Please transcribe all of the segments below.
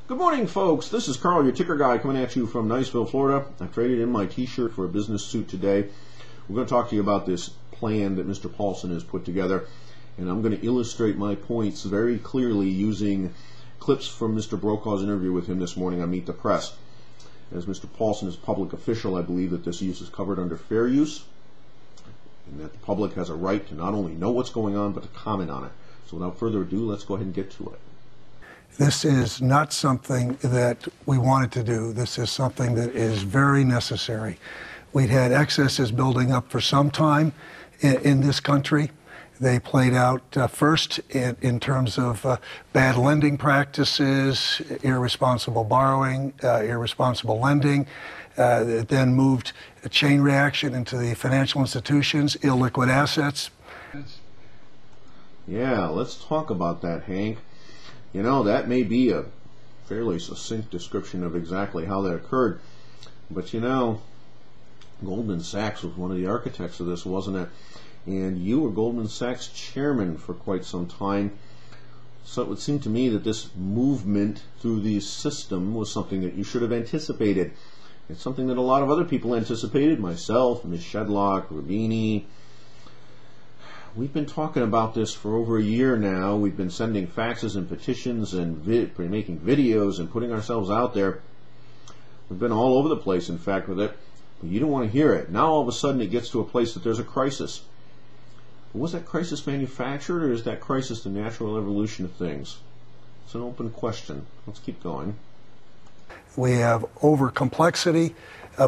Good morning, folks. This is Carl, your ticker guy, coming at you from Niceville, Florida. I traded in my t-shirt for a business suit today. We're going to talk to you about this plan that Mr. Paulson has put together, and I'm going to illustrate my points very clearly using clips from Mr. Brokaw's interview with him this morning on Meet the Press. As Mr. Paulson is a public official, I believe that this use is covered under fair use, and that the public has a right to not only know what's going on, but to comment on it. So without further ado, let's go ahead and get to it. This is not something that we wanted to do. This is something that is very necessary. We'd had excesses building up for some time in this country. They played out first in terms of bad lending practices, irresponsible borrowing, irresponsible lending. It then moved a chain reaction into the financial institutions, illiquid assets. Yeah, let's talk about that, Hank. You know, that may be a fairly succinct description of exactly how that occurred. But you know, Goldman Sachs was one of the architects of this, wasn't it? And you were Goldman Sachs chairman for quite some time. So it would seem to me that this movement through the system was something that you should have anticipated. It's something that a lot of other people anticipated, myself, Ms. Shedlock, Rubini. We've been talking about this for over a year now. We've been sending faxes and petitions and making videos and putting ourselves out there. We've been all over the place, in fact, with it. But you don't want to hear it. Now all of a sudden it gets to a place that there's a crisis. But was that crisis manufactured, or is that crisis the natural evolution of things? It's an open question. Let's keep going. We have over complexity.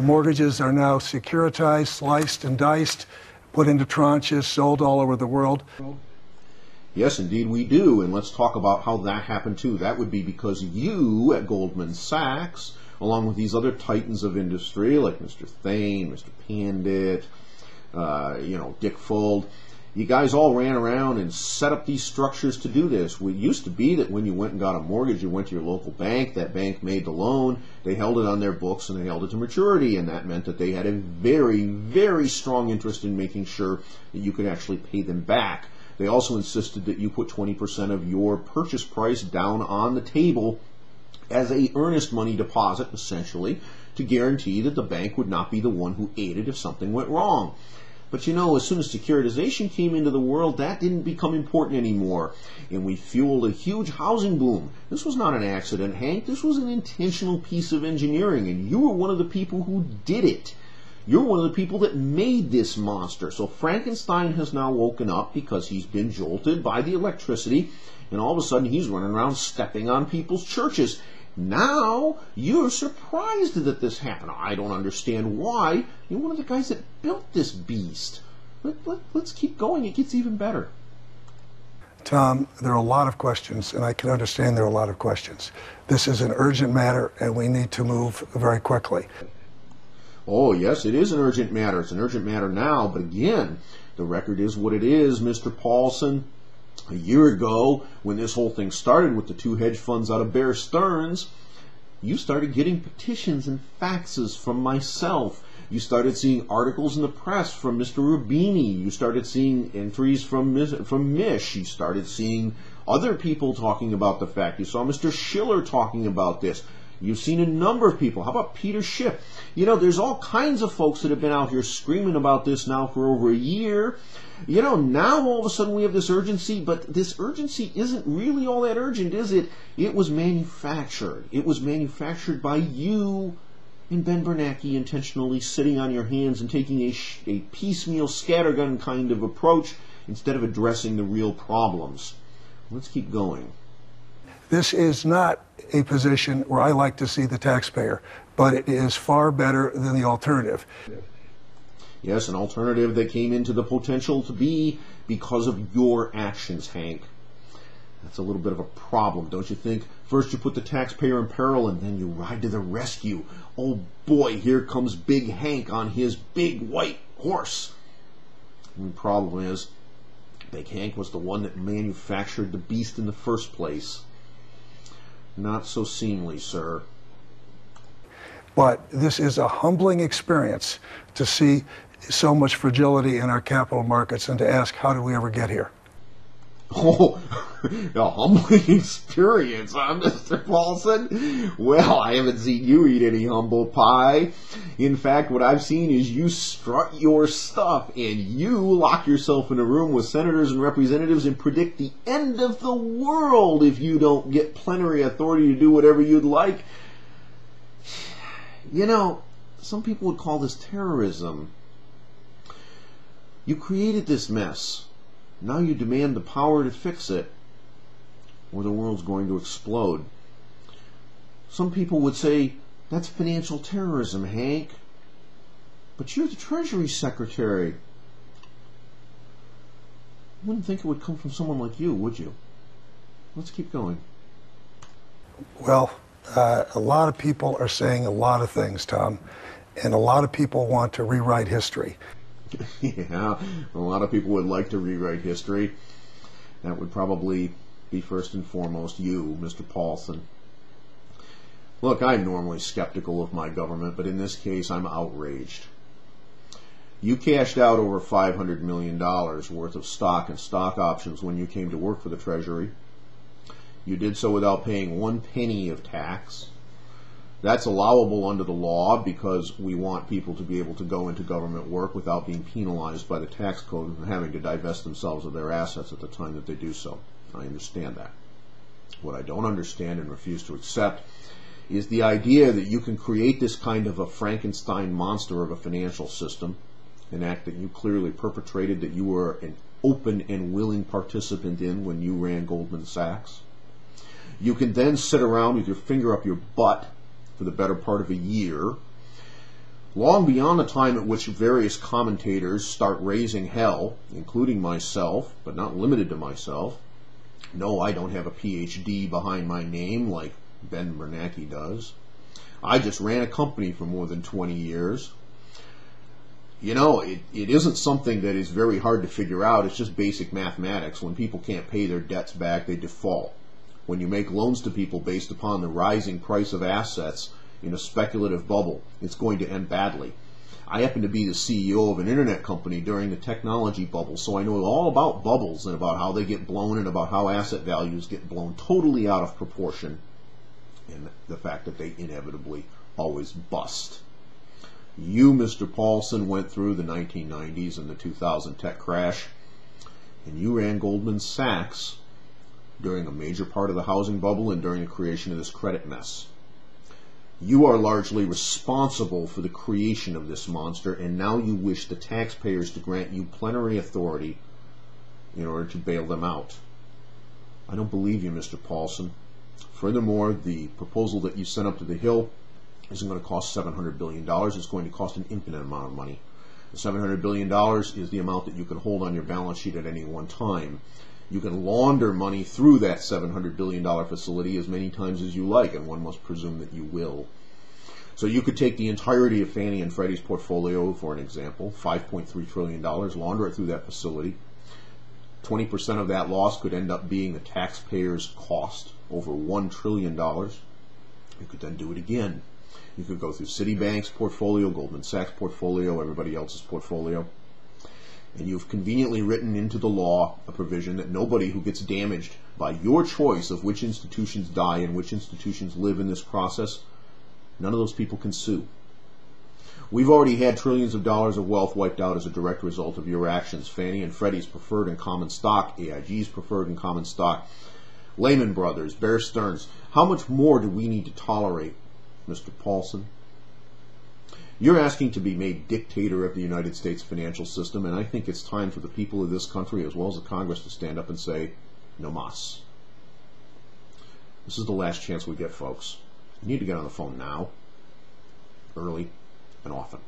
Mortgages are now securitized, sliced and diced, put into tranches, sold all over the world. Yes, indeed we do, and let's talk about how that happened too. That would be because you at Goldman Sachs, along with these other titans of industry like Mr. Thain, Mr. Pandit, Dick Fold, you guys all ran around and set up these structures to do this. It used to be that when you went and got a mortgage, you went to your local bank, that bank made the loan, they held it on their books, and they held it to maturity, and that meant that they had a very, very strong interest in making sure that you could actually pay them back. They also insisted that you put 20% of your purchase price down on the table as a earnest money deposit, essentially, to guarantee that the bank would not be the one who aided if something went wrong. But you know, as soon as securitization came into the world, that didn't become important anymore. And we fueled a huge housing boom. This was not an accident, Hank. This was an intentional piece of engineering, and you were one of the people who did it. You're one of the people that made this monster. So Frankenstein has now woken up because he's been jolted by the electricity, and all of a sudden he's running around stepping on people's churches. Now you're surprised that this happened. I don't understand why. You're one of the guys that built this beast. Let's keep going. It gets even better. Tom, there are a lot of questions, and I can understand there are a lot of questions. This is an urgent matter, and we need to move very quickly. Oh, yes, it is an urgent matter. It's an urgent matter now, but again, the record is what it is, Mr. Paulson. A year ago, when this whole thing started with the two hedge funds out of Bear Stearns, you started getting petitions and faxes from myself. You started seeing articles in the press from Mr. Rubini. You started seeing entries from Mish. You started seeing other people talking about the fact. You saw Mr. Schiller talking about this. You've seen a number of people. How about Peter Schiff? You know, there's all kinds of folks that have been out here screaming about this now for over a year. You know, now all of a sudden we have this urgency, but this urgency isn't really all that urgent, is it? It was manufactured. It was manufactured by you and Ben Bernanke intentionally sitting on your hands and taking a piecemeal scattergun kind of approach instead of addressing the real problems. Let's keep going. This is not a position where I like to see the taxpayer, but it is far better than the alternative. Yes, an alternative that came into the potential to be because of your actions, Hank. That's a little bit of a problem, don't you think? First you put the taxpayer in peril, and then you ride to the rescue. Oh boy, here comes Big Hank on his big white horse. And the problem is, Big Hank was the one that manufactured the beast in the first place. Not so seemly, sir. But this is a humbling experience to see so much fragility in our capital markets and to ask, how did we ever get here? Oh, a humbling experience, huh, Mr. Paulson? Well, I haven't seen you eat any humble pie. In fact, what I've seen is you strut your stuff and you lock yourself in a room with senators and representatives and predict the end of the world if you don't get plenary authority to do whatever you'd like. You know, some people would call this terrorism. You created this mess. Now you demand the power to fix it, or the world's going to explode. Some people would say, that's financial terrorism, Hank. But you're the Treasury Secretary. I wouldn't think it would come from someone like you, would you? Let's keep going. Well, a lot of people are saying a lot of things, Tom, and a lot of people want to rewrite history. Yeah, a lot of people would like to rewrite history. That would probably be first and foremost you, Mr. Paulson. Look, I'm normally skeptical of my government, but in this case I'm outraged. You cashed out over $500 million worth of stock and stock options when you came to work for the Treasury. You did so without paying 1 penny of tax. That's allowable under the law because we want people to be able to go into government work without being penalized by the tax code and having to divest themselves of their assets at the time that they do so. I understand that. What I don't understand and refuse to accept is the idea that you can create this kind of a Frankenstein monster of a financial system, an act that you clearly perpetrated, that you were an open and willing participant in when you ran Goldman Sachs. You can then sit around with your finger up your butt for the better part of a year, long beyond the time at which various commentators start raising hell, including myself, but not limited to myself. No, I don't have a PhD behind my name like Ben Bernanke does. I just ran a company for more than 20 years. You know, it isn't something that is very hard to figure out. It's just basic mathematics. When people can't pay their debts back, they default. When you make loans to people based upon the rising price of assets in a speculative bubble, it's going to end badly. I happen to be the CEO of an internet company during the technology bubble, so I know all about bubbles and about how they get blown and about how asset values get blown totally out of proportion, and the fact that they inevitably always bust. You, Mr. Paulson, went through the 1990s and the 2000 tech crash, and you ran Goldman Sachs during a major part of the housing bubble and during the creation of this credit mess. You are largely responsible for the creation of this monster, and now you wish the taxpayers to grant you plenary authority in order to bail them out. I don't believe you, Mr. Paulson. Furthermore, the proposal that you sent up to the Hill isn't going to cost $700 billion. It's going to cost an infinite amount of money. The $700 billion is the amount that you can hold on your balance sheet at any one time. You can launder money through that $700 billion facility as many times as you like, and one must presume that you will. So you could take the entirety of Fannie and Freddie's portfolio, for an example, $5.3 trillion, launder it through that facility. 20% of that loss could end up being the taxpayer's cost, over $1 trillion. You could then do it again. You could go through Citibank's portfolio, Goldman Sachs' portfolio, everybody else's portfolio. And you've conveniently written into the law a provision that nobody who gets damaged by your choice of which institutions die and which institutions live in this process, none of those people can sue. We've already had trillions of dollars of wealth wiped out as a direct result of your actions. Fannie and Freddie's preferred and common stock, AIG's preferred and common stock, Lehman Brothers, Bear Stearns. How much more do we need to tolerate, Mr. Paulson? You're asking to be made dictator of the United States financial system, and I think it's time for the people of this country, as well as the Congress, to stand up and say, no mas. This is the last chance we get, folks. You need to get on the phone now, early, and often.